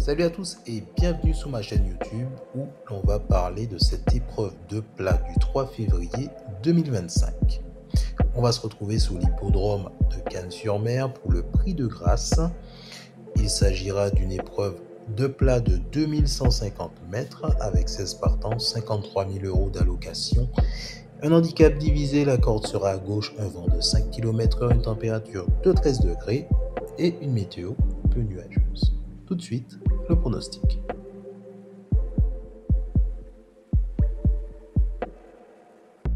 Salut à tous et bienvenue sur ma chaîne YouTube où l'on va parler de cette épreuve de plat du 3 février 2025. On va se retrouver sous l'hippodrome de Cannes-sur-Mer pour le Prix de Grâce. Il s'agira d'une épreuve de plat de 2150 mètres avec 16 partants, 53 000 € d'allocation. Un handicap divisé, la corde sera à gauche, un vent de 5 km/h, une température de 13 degrés et une météo peu nuageuse. Tout de suite, le pronostic.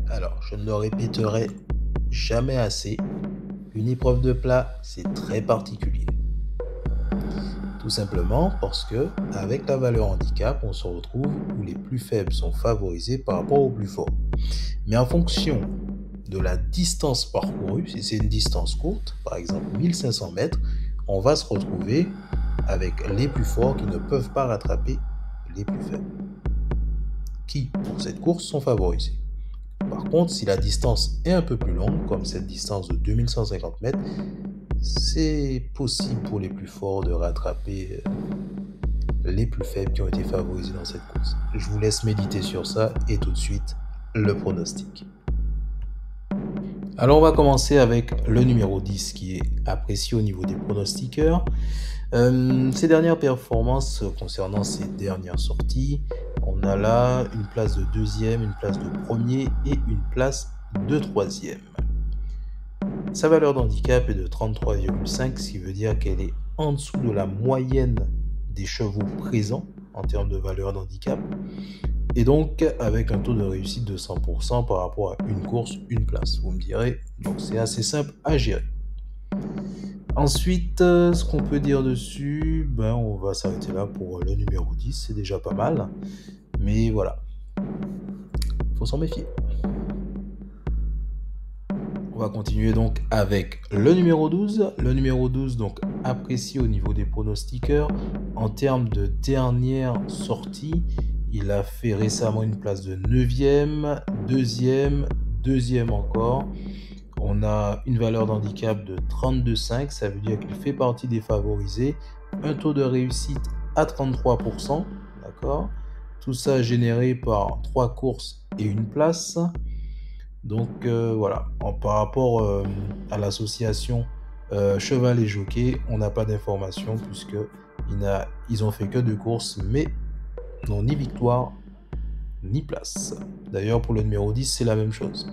Alors, je ne le répéterai jamais assez, une épreuve de plat, c'est très particulier. Tout simplement parce que, avec la valeur handicap, on se retrouve où les plus faibles sont favorisés par rapport aux plus forts. Mais en fonction de la distance parcourue, si c'est une distance courte, par exemple 1500 mètres, on va se retrouver avec les plus forts qui ne peuvent pas rattraper les plus faibles, qui, pour cette course, sont favorisés. Par contre, si la distance est un peu plus longue, comme cette distance de 2150 mètres, c'est possible pour les plus forts de rattraper les plus faibles qui ont été favorisés dans cette course. Je vous laisse méditer sur ça et tout de suite, le pronostic. Alors on va commencer avec le numéro 10 qui est apprécié au niveau des pronostiqueurs. Ses dernières performances concernant ses dernières sorties, on a là une place de deuxième, une place de premier et une place de troisième. Sa valeur d'handicap est de 33,5, ce qui veut dire qu'elle est en dessous de la moyenne des chevaux présents en termes de valeur d'handicap. Et donc avec un taux de réussite de 100% par rapport à une course, une place. Vous me direz, donc c'est assez simple à gérer. Ensuite, ce qu'on peut dire dessus, on va s'arrêter là pour le numéro 10, c'est déjà pas mal. Mais voilà, faut s'en méfier. On va continuer donc avec le numéro 12. Le numéro 12, donc apprécié au niveau des pronostiqueurs. En termes de dernière sortie, il a fait récemment une place de 9e, 2e, 2e encore. On a une valeur d'handicap de 32,5, ça veut dire qu'il fait partie des favorisés. Un taux de réussite à 33%, d'accord. Tout ça généré par 3 courses et une place. Donc voilà, par rapport à l'association cheval et jockey, on n'a pas d'informations puisque ils ont fait que 2 courses, mais n'ont ni victoire ni place. D'ailleurs pour le numéro 10, c'est la même chose.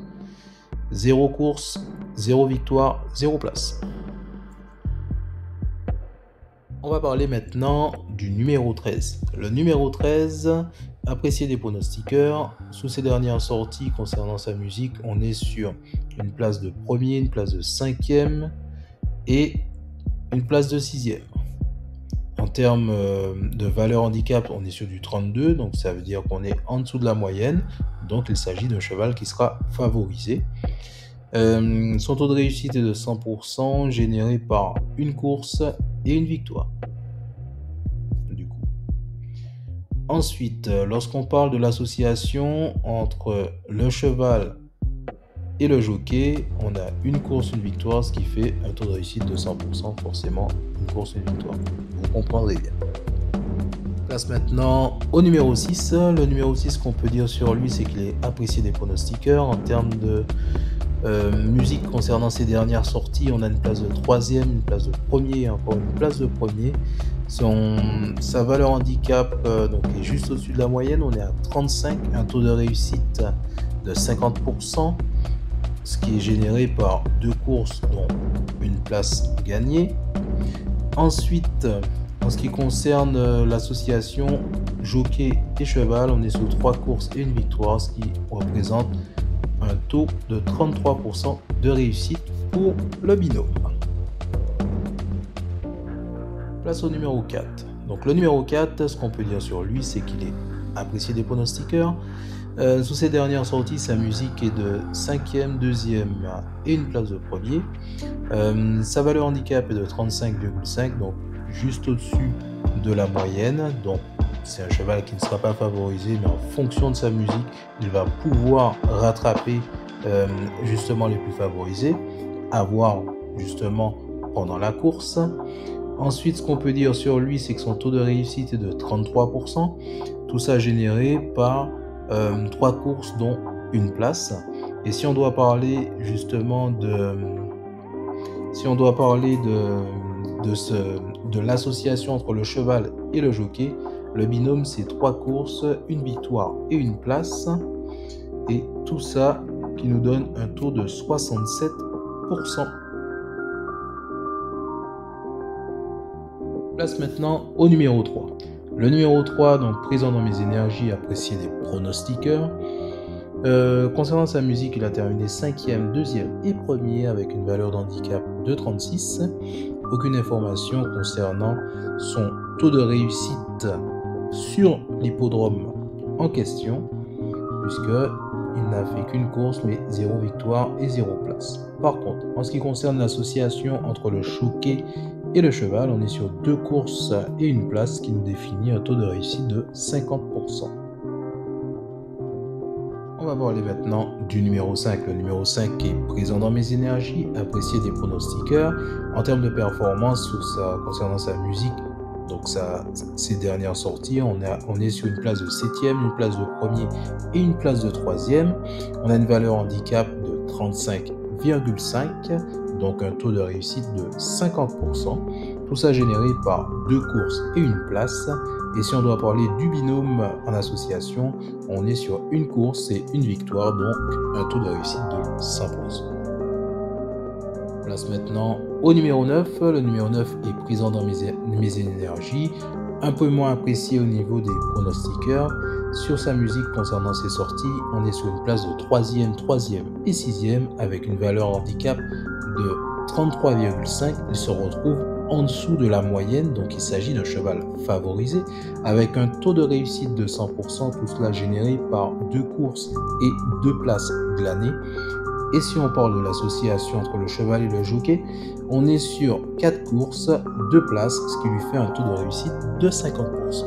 0 course, 0 victoire, 0 place. On va parler maintenant du numéro 13. Le numéro 13, apprécié des pronostiqueurs. Sous ses dernières sorties concernant sa musique, on est sur une place de premier, une place de 5e et une place de 6e. En termes de valeur handicap, on est sur du 32, donc ça veut dire qu'on est en dessous de la moyenne. Donc il s'agit d'un cheval qui sera favorisé. Son taux de réussite est de 100%, généré par une course et une victoire. Du coup. Ensuite, lorsqu'on parle de l'association entre le cheval et le jockey, on a une course, une victoire, ce qui fait un taux de réussite de 100%, forcément une course, une victoire. Vous comprendrez bien. Place maintenant au numéro 6. Le numéro 6, ce qu'on peut dire sur lui, c'est qu'il est apprécié des pronostiqueurs. En termes de musique concernant ses dernières sorties, on a une place de 3e, une place de premier et encore une place de premier. Sa valeur handicap donc est juste au-dessus de la moyenne, on est à 35, un taux de réussite de 50%, ce qui est généré par 2 courses dont une place gagnée. Ensuite, en ce qui concerne l'association jockey et cheval, on est sur 3 courses et une victoire, ce qui représente un taux de 33% de réussite pour le binôme. Place au numéro 4. Donc le numéro 4, ce qu'on peut dire sur lui, c'est qu'il est apprécié des pronostiqueurs. Sous ses dernières sorties, sa musique est de 5e, 2e et une place de premier. Sa valeur handicap est de 35,5, donc juste au-dessus de la moyenne. Donc c'est un cheval qui ne sera pas favorisé, mais en fonction de sa musique, il va pouvoir rattraper justement les plus favorisés, à voir justement pendant la course. Ensuite, ce qu'on peut dire sur lui, c'est que son taux de réussite est de 33%. Tout ça généré par 3 courses dont une place. Et si on doit parler justement de l'association entre le cheval et le jockey, le binôme c'est 3 courses, une victoire et une place. Et tout ça qui nous donne un taux de 67%. Place maintenant au numéro 3. Le numéro 3, donc présent dans mes énergies, apprécié des pronostiqueurs. Concernant sa musique, il a terminé 5e, 2e et 1er avec une valeur d'handicap de 36. Aucune information concernant son taux de réussite sur l'hippodrome en question, puisqu'il n'a fait qu'une course mais 0 victoire et 0 place. Par contre, en ce qui concerne l'association entre le jockey et le cheval, on est sur 2 courses et une place qui nous définit un taux de réussite de 50%. On va parler maintenant du numéro 5. Le numéro 5 qui est présent dans mes énergies, apprécié des pronostiqueurs. En termes de performance, concernant sa musique, donc ses dernières sorties, on est sur une place de 7e, une place de 1er et une place de 3e. On a une valeur handicap de 35,5, donc un taux de réussite de 50%. Tout ça généré par 2 courses et une place. Et si on doit parler du binôme en association, on est sur une course et une victoire, donc un taux de réussite de 100%. Place maintenant au numéro 9. Le numéro 9 est présent dans mes énergies, un peu moins apprécié au niveau des pronostiqueurs. Sur sa musique concernant ses sorties, on est sur une place de 3e, 3e et 6e avec une valeur handicap de 33,5. Il se retrouve en dessous de la moyenne, donc il s'agit d'un cheval favorisé avec un taux de réussite de 100%, tout cela généré par 2 courses et 2 places glanées. Et si on parle de l'association entre le cheval et le jockey, on est sur 4 courses, 2 places, ce qui lui fait un taux de réussite de 50%.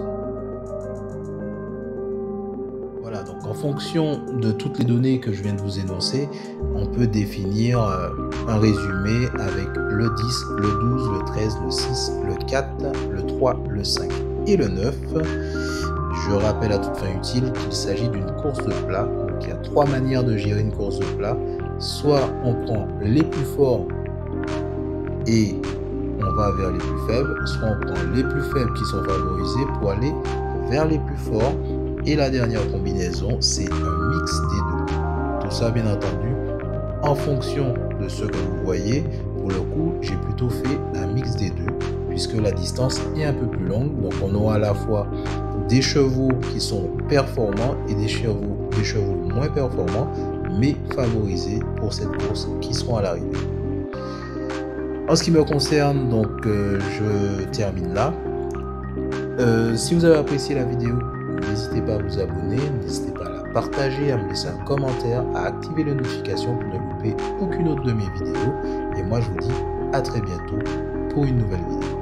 Voilà, donc en fonction de toutes les données que je viens de vous énoncer, on peut définir un résumé avec le 10, le 12, le 13, le 6, le 4, le 3, le 5 et le 9. Je rappelle à toute fin utile qu'il s'agit d'une course de plat. Donc il y a 3 manières de gérer une course de plat. Soit on prend les plus forts et on va vers les plus faibles, soit on prend les plus faibles qui sont favorisés pour aller vers les plus forts. Et la dernière combinaison, c'est un mix des deux. Tout ça, bien entendu, en fonction de ce que vous voyez. Pour le coup, j'ai plutôt fait un mix des deux, puisque la distance est un peu plus longue. Donc, on aura à la fois des chevaux qui sont performants et des chevaux moins performants, mais favorisés pour cette course qui seront à l'arrivée. En ce qui me concerne, donc, je termine là. Si vous avez apprécié la vidéo, n'hésitez pas à vous abonner, n'hésitez pas à la partager, à me laisser un commentaire, à activer les notifications pour ne louper aucune autre de mes vidéos. Et moi, je vous dis à très bientôt pour une nouvelle vidéo.